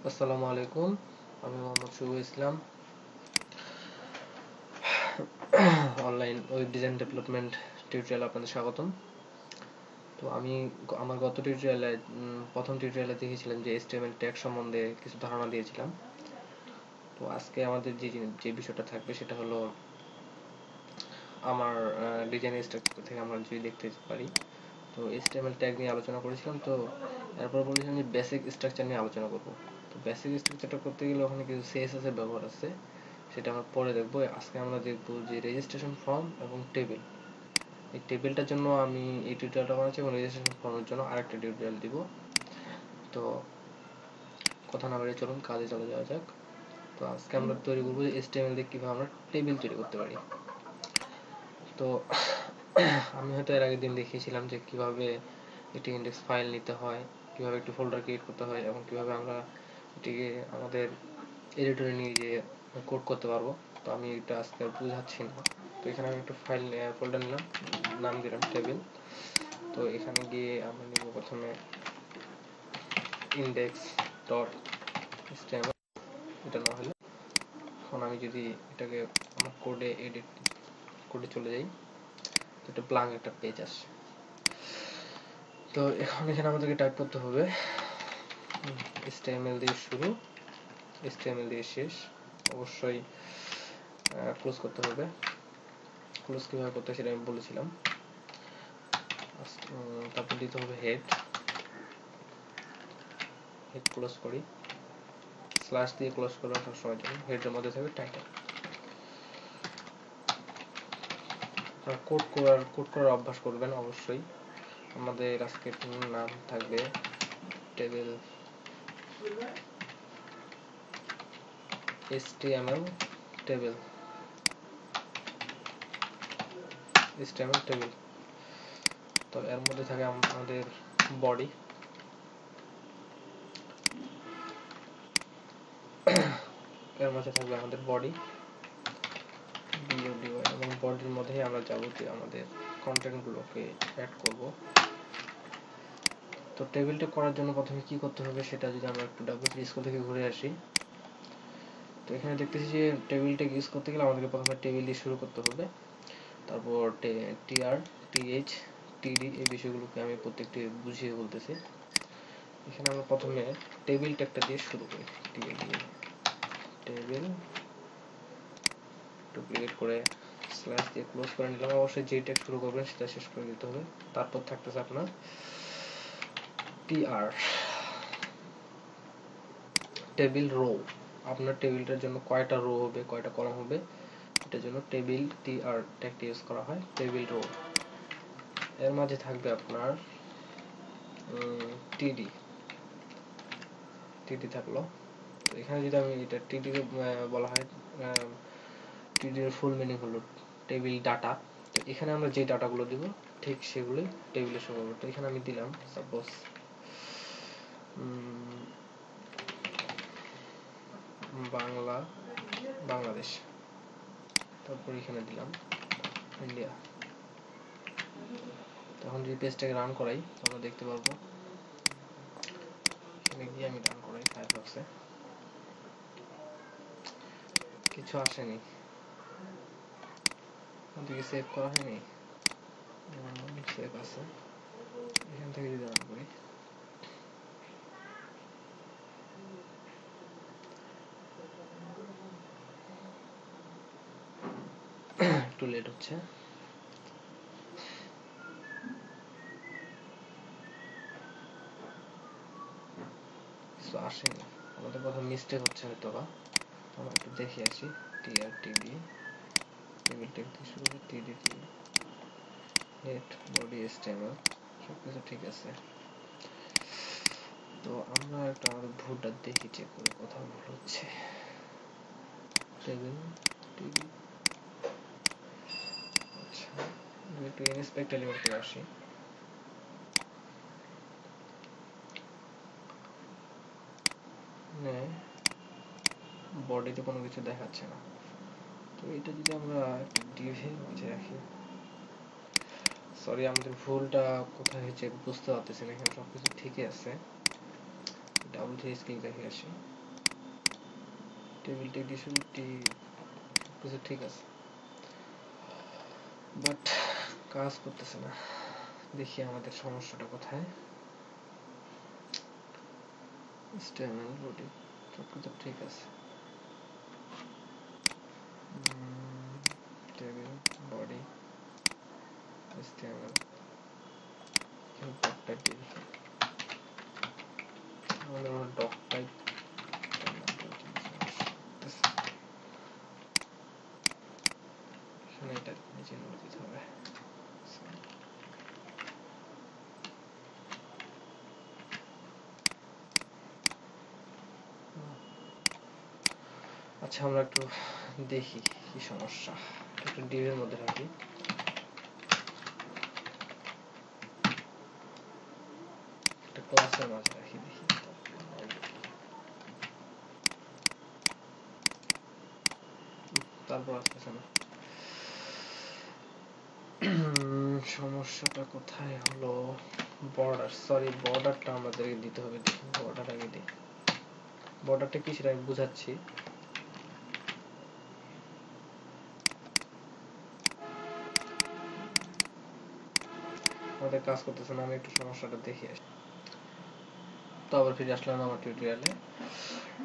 আসসালামু আলাইকুম, আমি Mohammad Shuvo Islam, online web design development tutorial আপনাদের স্বাগতম। তো আমি আমার গত টিউটোরিয়ালে প্রথম টিউটোরিয়ালে দেখেছিলাম যে HTML ট্যাগ সম্বন্ধে কিছু ধারণা দিয়েছিলাম। তো আজকে আমাদের যে বিষয়টা থাকবে সেটা হলো আমার ডিজাইন স্ট্রাকচার থেকে আমরা যদি দেখতে পারি। তো HTML ট্যাগ নিয়ে আলোচনা করেছিলাম, তো এরপর বলেছিলাম যে বেসিক স্ট্রাকচার নিয়ে আলোচনা করব। তো বেসিক স্ট্রাকচারটা করতে গেলে ওখানে কিছু CSS এর ব্যবহার আছে, সেটা আমরা পরে দেখবো। আজকে আমরা দেখবো যে রেজিস্ট্রেশন ফর্ম এবং টেবিল। এই টেবিলটার জন্য আমি এই টিউটোরিয়ালটা বানাচ্ছি এবং রেজিস্ট্রেশন ফর্মের জন্য আরেকটা টিউটোরিয়াল দিব। তো কথা না বাড়িয়ে চলুন কাজে চলে যাওয়া যাক। তো আজকে আমরা তৈরি করবো যে HTML দিয়ে কীভাবে আমরা টেবিল তৈরি করতে পারি। তো আমি হয়তো এর আগের দিন দেখিয়েছিলাম যে কীভাবে একটি ইন্ডেক্স ফাইল নিতে হয়, কীভাবে একটি ফোল্ডার ক্রিয়েট করতে হয় এবং কীভাবে আমরা এটিকে আমাদের এডিটরে নিয়ে গিয়ে কোড করতে পারবো। তো আমি এটা আজকে আর বোঝাচ্ছি না। তো এখানে আমি একটা ফোল্ডার নিলাম, নাম দিলাম টেবিল। তো এখানে গিয়ে আমরা নিব প্রথমে index.html। এটা না হলে এখন আমি যদি এটাকে আমার কোডে চলে যাই, তো এটা ব্ল্যাঙ্ক একটা পেজ আসে। তো এখন এখানে আমাদেরকে টাইপ করতে হবে HTML দিয়ে শুরু, HTML দিয়ে শেষ, অবশ্যই ক্লোজ করতে হবে। ক্লোজ কীভাবে করতে সেটা আমি বলেছিলাম। তারপর দিতে হবে হেড ক্লোজ করি, স্ল্যাশ দিয়ে ক্লোজ করলাম সবসময় জন্য। হেডের মধ্যে থাকবে টাইটেল। কোড করার অভ্যাস করবেন অবশ্যই। আমাদের আজকের নাম থাকবে টেবিল HTML টেবিল। তো এর মধ্যে থাকে আমাদের বডি, এর মধ্যে থাকবে আমাদের বডি এবং বডির মধ্যেই আমরা যাবতীয় আমাদের কন্টেন্টগুলোকে অ্যাড করব। তো টেবিলটা করার জন্য প্রথমে কি করতে হবে সেটা যদি আমরা একটু WP স্কুল থেকে ঘুরে আসি, তো এখানে দেখতেছি যে টেবিলটাকে ইউজ করতে গেলে আমাদেরকে প্রথমে টেবিল দিয়ে শুরু করতে হবে। তারপর TR, TH, TD এই বিষয়গুলোকে আমি প্রত্যেকটি বুঝিয়ে বলতেছি। এখানে আমরা প্রথমে টেবিল ট্যাগটা দিয়ে শুরু করি। টেবিল ডুপ্লিকেট করে স্ল্যাশ দিয়ে ক্লোজ করে নিলাম। অবশ্যই যে ট্যাগ শুরু করবেন সেটা শেষ করে দিতে হবে। তারপর থাকতেছে আপনার TR, টেবিল রো। আপনার টেবিলটার জন্য কয়টা রো হবে, কয়টা কলাম হবে, এটার জন্য টেবিল TR ট্যাগটি ইউজ করা হয়, টেবিল রো। এর মাঝে থাকবে আপনার TD থাকলো। তো এখানে যদি আমি এটা TD বলা হয়, TD এর ফুল মিনিং হলো টেবিল ডাটা। তো এখানে আমরা যে ডাটাগুলো দিব ঠিক সেগুলোই টেবিলে শো করবে। তো এখানে আমি দিলাম সাপোজ বাংলাদেশ, তারপর এখানে দিলাম ইন্ডিয়া। তখন যদি পেজটাকে রান করাই আমরা দেখতে পারবো, এখানে গিয়ে আমি রান করাই ফায়ারফক্সে, কিছু আসেনি, ওদিকে সেভ করা হয়নি, সেভ আছে। এখান থেকে যদি রান করি একটু লেট হচ্ছে। কিছু আসেনি, আমাদের কথা মিস্টেক হচ্ছে হয়তো বা। আমরা একটু দেখে আসি। TRTD টেবিল ট্যাগ দিয়ে শুরু করে TD দিয়ে হেড বডি HTML সবকিছু ঠিক আছে। তো আমরা একটা আমাদের ভুলটা দেখি, চেক করে কোথাও ভুল হচ্ছে। টেবিল TD, আচ্ছা একটু ইনস্পেক্ট এলিমেন্ট করে আসি। বডিতে কোনো কিছু দেখাচ্ছে না। তো এটা যদি আমরা ডিভের মাঝে রাখি, সরি আমাদের ভুলটা কোথায় হয়েছে বুঝতে পারতেছি না। এখানে সবকিছু ঠিকই আছে। ডাবল থ্রি স্ক্রিন দেখে আসি। টেবিল টেকনিশিয়ানটি কিছু ঠিক আছে, বাট কাজ করতেছে না। দেখি আমাদের সমস্যাটা কোথায়। স্টেমেল বডি সবকিছু ঠিক আছে, টেবিল বডি স্টেমেল ডক টাইপ দিয়ে দেখি। আমাদের ডক টাইপ এখানে এটা নিচে নিয়ে দিতে হবে। আচ্ছা আমরা একটু দেখি কি সমস্যা, একটু ডিভের মধ্যে রাখি। একটা ক্লাসের মাঝে রাখি, দেখি তারপর আসতেছে না। সমস্যাটা কোথায় হলো? বর্ডার, সরি বর্ডারটা আমাদেরকে দিতে হবে। দেখি বর্ডার আগে দিই। বর্ডারটা কি সেটা আমি বুঝাচ্ছি। আমাদের কাজ করতেছে না, আমি একটু সমস্যাটা দেখি আসি। তো আবার ফিরে আসলাম আমার টিউটোরিয়ালে।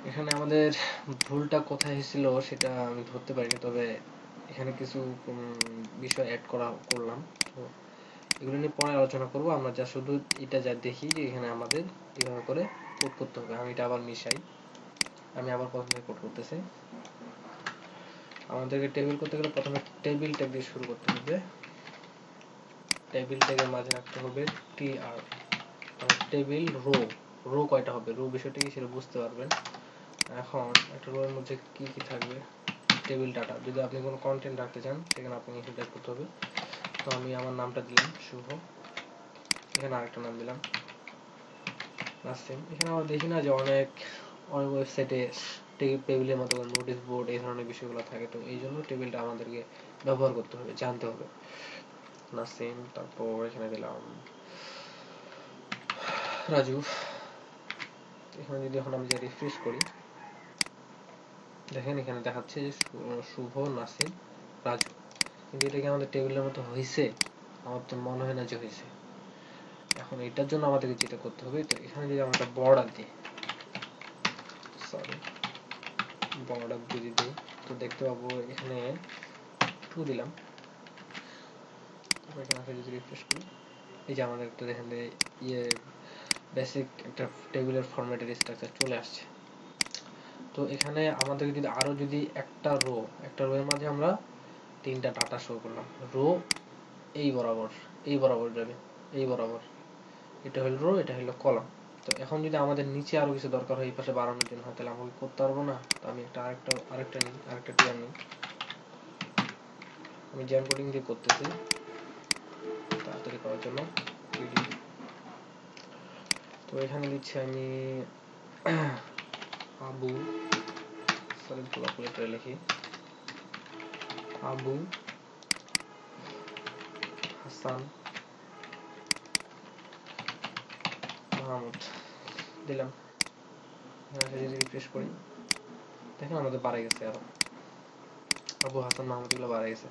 এখানে আমাদের ভুলটা কোথায় হয়েছিল সেটা আমি ধরতে পারিনি, তবে এখানে কিছু বিষয় অ্যাড করলাম। তো এগুলো নিয়ে পরে আলোচনা করব। আমরা যা শুধু এটা যা দেখি যে এখানে আমাদের এভাবে করে কোড করতে হবে। আমি এটা আবার মিশাই, আমি আবার প্রথম থেকে কোড করতেছি। আমাদেরকে টেবিল করতে গেলে প্রথমে টেবিল ট্যাগ দিয়ে শুরু করতে হবে। টেবিল ট্যাগের মাঝে রাখতে হবে tr, মানে টেবিল রো। রো কয়টা হবে, রো বিষয়টা কি সেটা বুঝতে পারবেন। এখন একটা রো এর মধ্যে কি কি থাকবে, টেবিল ডাটা। যদি আপনি কোনো কন্টেন্ট রাখতে চান সেখানে আপনি এন্টার করতে হবে। তো আমি আমার নামটা দিলাম শুভ, এখানে আরেকটা নাম দিলাম নাসিম। এখানে আমরা দেখি না যে অনেক ওয়েবসাইটে টেবিলের মতো নোটিশ বোর্ড এই ধরনের বিষয়গুলো থাকে। তো এই জন্য টেবিলটা আমাদেরকে ব্যবহার করতে হবে, জানতে হবে। নাসিম, তারপর এখানে দিলাম রাজু। এখানে যদি এখন আমি রিফ্রেশ করি, দেখেন এখানে দেখাচ্ছে যে শুভ, নাসিম, রাজু। কিন্তু এটা কি আমাদের টেবিলের মতো হয়েছে? আমার তো মনে হয় না যে হয়েছে। এখন এটার জন্য আমাদেরকে যেটা করতে হবে, তো এখানে যদি আমরা একটা বর্ডার দিই, সরি বর্ডার যদি দিই, তো দেখতে পাবো এখানে 2 দিলাম। তারপর এখানে যদি রিফ্রেশ করি, এই যে আমাদের একটা দেখেন ইয়ে বেসিক একটা টেবিলের ফরম্যাটের স্ট্রাকচার চলে আসছে। তো এখানে আমাদের যদি আরো যদি একটা রো এর মাঝে আমরা 3টা ডাটা শো করলাম। রো এই বরাবর যাবে, এই বরাবর। এটা হলো রো, এটা হলো কলাম। তো এখন যদি আমাদের নিচে আরো কিছু দরকার হয় এই পাশে বাড়ানোর জন্য, তাহলে আমাকে করতে পারবো না। তো আমি আরেকটা টিয়ার নিই। আমি জ্যাম কোডিং দিয়ে করতেছি তাড়াতাড়ি করার জন্য। তো এখানে দিচ্ছি আমি আবু, সরি ক্যালকুলেটরে লিখি, আবু হাসান মাহমুদ দিলাম। যদি রিফ্রেশ করি, দেখেন আমাদের বাড়ে গেছে, আরো আবু হাসান মাহমুদ এগুলো বাড়ে গেছে।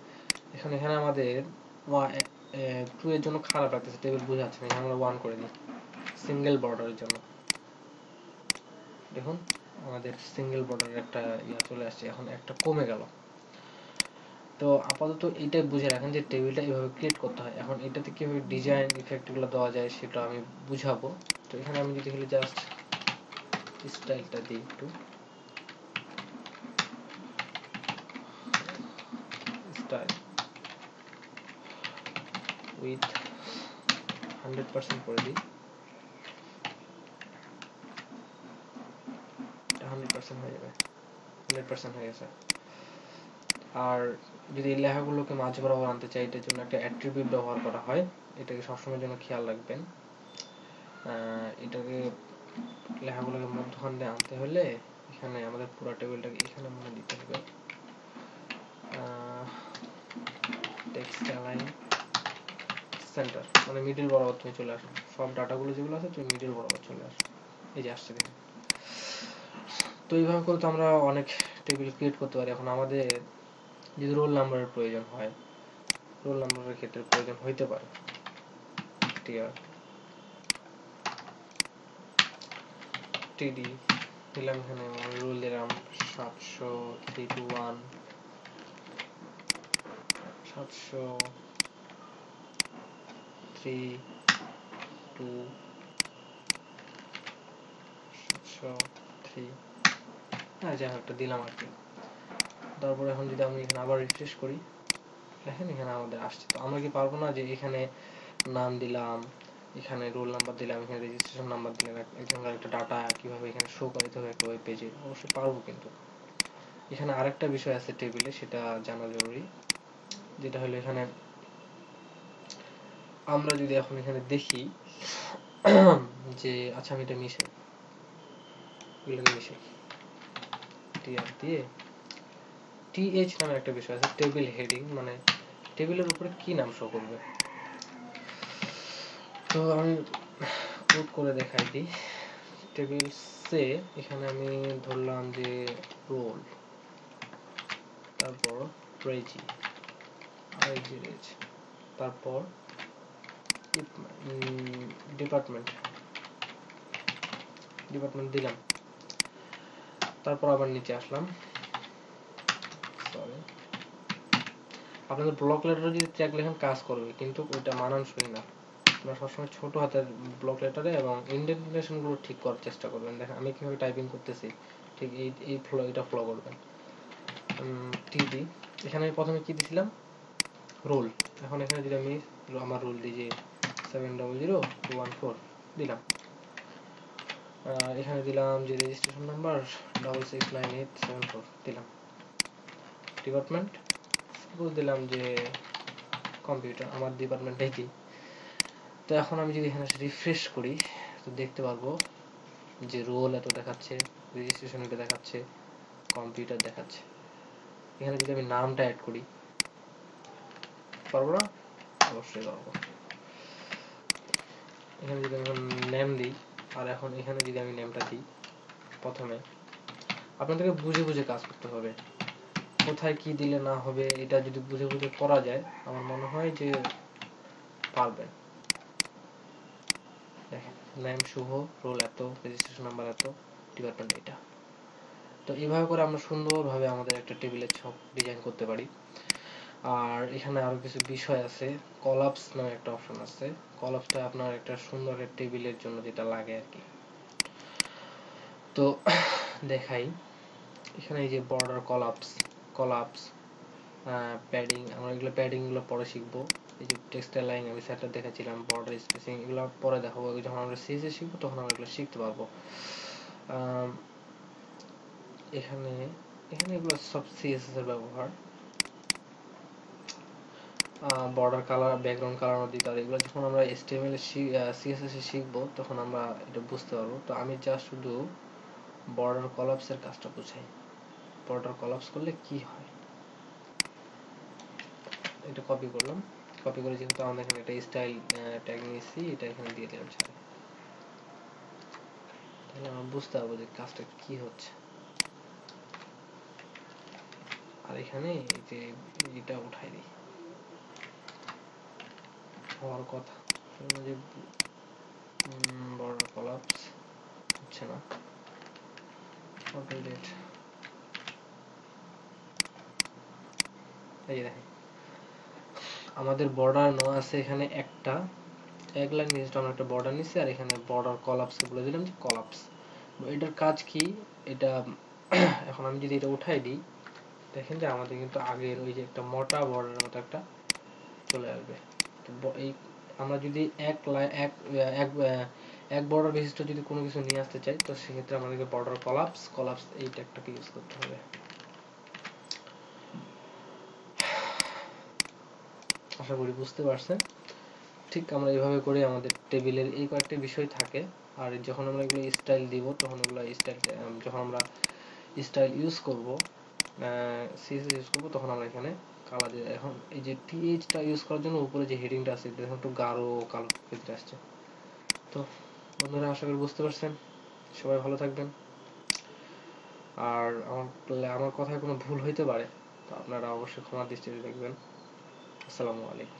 এখানে আমাদের 2 এর জন্য খারাপ লাগতেছে, টেবিল বোঝাচ্ছে না। আমরা 1 করে দিই সিঙ্গেল বর্ডারের জন্য। দেখুন আমাদের সিঙ্গেল বর্ডারের একটা ইয়া চলে আসছে, এখন একটা কমে গেল। তো আপাতত এইটাই বুঝে রাখেন যে টেবিলটা এইভাবে ক্রিয়েট করতে হয়। এখন এটাতে কিভাবে ডিজাইন ইফেক্টগুলো দেওয়া যায় সেটা আমি বুঝাবো। তো এখানে আমি যদি খালি জাস্ট স্টাইলটা দিই একটু, স্টাইল উইথ 100% করে দিই, 100% হয়ে যাবে, 100% হয়ে গেছে। আর যদি এই লেখাগুলোকে মাঝ বরাবর আনতে চাই, এটার জন্য একটা অ্যাট্রিবিউট ব্যবহার করা হয়। এটাকে সবসময়ের জন্য খেয়াল রাখবেন। এটাকে লেখাগুলোকে মধ্যখানে আনতে হলে এখানে আমাদের পুরো টেবিলটাকে এখানে মনে দিতে হবে। টেক্সট অ্যালাইন সেন্টার, মানে মিডল বরাবর তুমি চলে আসো। সব ডাটাগুলো যেগুলো আছে তুমি মিডল বরাবর চলে আসো। এই যে আসছে দেখেন। তো এইভাবে করে তো আমরা অনেক টেবিল ক্রিয়েট করতে পারি। এখন আমাদের যদি রোল নাম্বারের প্রয়োজন হয়, রোল নাম্বারের ক্ষেত্রে প্রয়োজন হইতে পারে, টিআর টিডি দিলাম, এখানে রোল দিলাম 700-321 হ্যাঁ যাই হোক একটা দিলাম আর কি। তারপর এখন যদি আমি এখানে আবার রিফ্রেশ করি, দেখেন এখানে আমাদের আসছে। তো আমরা কি পারবো না যে এখানে নাম দিলাম, এখানে রোল নাম্বার দিলাম, এখানে রেজিস্ট্রেশন নাম্বার দিলাম, এখানকার একটা ডাটা কিভাবে এখানে শো করাতে হবে একটা ওয়েব পেজে, অবশ্যই পারবো। কিন্তু এখানে আরেকটা বিষয় আছে টেবিলে, সেটা জানা জরুরি, যেটা হলো এখানে আমরা যদি এখন এখানে দেখি যে আচ্ছা আমি এটা মিশে টিআর দিয়ে টিএইচ নামে একটা বিষয় আছে, টেবিল হেডিং, মানে টেবিলের উপরে কি নাম শো করবে। তো আমি কোড করে দেখাই দিই। টেবিলসে এখানে আমি ধরলাম যে রোল, তারপর রেজি, তারপর ডিপার্টমেন্ট দিলাম। তারপর আবার নিচে আসলাম, সরি আপনাদের ব্লক লেটারে যদি ট্যাগ লেখেন কাজ করবে, কিন্তু ওইটা মানানসই না। আপনারা সবসময় ছোট হাতের ব্লক লেটারে এবং ইন্ডেন্টেশন গুলো ঠিক করার চেষ্টা করবেন। দেখেন আমি কিভাবে টাইপিং করতেছি, ঠিক এই ফ্লো, এটা ফলো করবেন। টিডি এখানে আমি প্রথমে কি দিছিলাম, রোল। এখন এখানে যদি আমি আমার রোল দিই যে 700-214 দিলাম, এখানে দিলাম যে রেজিস্ট্রেশন নাম্বার 669874 দিলাম, ডিপার্টমেন্ট দিলাম যে কম্পিউটার, আমার ডিপার্টমেন্টটাই কি। তো এখন আমি যদি এখানে রিফ্রেশ করি, তো দেখতে পারবো যে রোল এত দেখাচ্ছে, রেজিস্ট্রেশন এটা দেখাচ্ছে, কম্পিউটার দেখাচ্ছে। এখানে যদি আমি নামটা অ্যাড করি, পারবো না? অবশ্যই পারবো। এখানে যদি আমি নেম দিই, আর এখন এখানে যদি আমি নেমটা দিই, প্রথমে আপনাদেরকে বুঝে বুঝে কাজ করতে হবে, কোথায় কি দিলে না হবে, এটা যদি বুঝে বুঝে করা যায় আমার মনে হয় যে পারবেন। দেখেন নেম শুভ, রোল এত, রেজিস্ট্রেশন নাম্বার এত, ডিপার্টমেন্ট এটা। তো এইভাবে করে আমরা সুন্দরভাবে আমাদের একটা টেবিলের ছক ডিজাইন করতে পারি। আর এখানে আরো কিছু বিষয় আছে, কলাপস নামে একটা অপশন আছে। কলাপসটা আপনার একটা সুন্দর টেবিলের জন্য যেটা লাগে আর কি। তো দেখাই, এখানে এই যে বর্ডার কলাপস প্যাডিং, আমরা এগুলো প্যাডিং গুলো পরে শিখবো। এই যে টেক্সটাইল লাইন আমি সেটা দেখাচ্ছিলাম, বর্ডার স্পেসিং এগুলো পরে দেখাবো। যখন আমরা সিএসএস শিখবো তখন আমরা এগুলো শিখতে পারবো। এখানে এগুলো সব সিএসএস এর ব্যবহার। বর্ডার কালার, ব্যাকগ্রাউন্ড কালার দিতে পারি, এগুলো যখন আমরা HTML সিএসএস এ শিখবো তখন আমরা এটা বুঝতে পারবো। তো আমি জাস্ট শুধু বর্ডার কলাপসের কাজটা বুঝাই, বর্ডার কলাপস করলে কি হয়। এটা কপি করলাম, কপি করে যেহেতু আমরা এখানে একটা স্টাইল ট্যাগ নিয়েছি, এটা এখানে দিয়ে দিলাম ছাড়া, তাহলে আমরা বুঝতে পারবো যে কাজটা কি হচ্ছে। আর এখানে এই যে এটা উঠাই দিই, হওয়ার কথা যে বর্ডার কলাপস হচ্ছে না, এই দেখেন আমাদের বর্ডার নেওয়া আছে এখানে একটা, এক লাইন নিচে আমরা একটা বর্ডার নিচ্ছি, আর এখানে বর্ডার কলাপস বলে দিলাম যে কলাপস। এটার কাজ কি, এটা এখন আমি যদি এটা উঠাই দিই, দেখেন যে আমাদের কিন্তু আগের ওই যে একটা মোটা বর্ডারের মতো একটা চলে আসবে। তো এই আমরা যদি এক বর্ডার বিশিষ্ট যদি কোনো কিছু নিয়ে আসতে চাই, তো সেক্ষেত্রে আমাদেরকে বর্ডার কলাপস এই ট্যাগটাকে ইউজ করতে হবে। আশা করি বুঝতে পারছেন। ঠিক আমরা এইভাবে করে আমাদের টেবিলের এই কয়েকটা বিষয় থাকে। আর যখন আমরা এগুলো স্টাইল দিব, তখন এগুলো স্টাইল, যখন আমরা স্টাইল ইউজ করব, সিএসএস ইউজ করব, তখন আমরা এখানে কালার দিয়ে, এখন এই যে টিএইচটা ইউজ করার জন্য উপরে যে হেডিংটা আছে এটা একটু গাঢ় কালো ক্ষেত্রে আসছে। তো বন্ধুরা আশা করি বুঝতে পারছেন, সবাই ভালো থাকবেন। আর আমার কথায় কোনো ভুল হইতে পারে, তো আপনারা অবশ্যই ক্ষমার দৃষ্টিতে দেখবেন। আসসালামু আলাইকুম।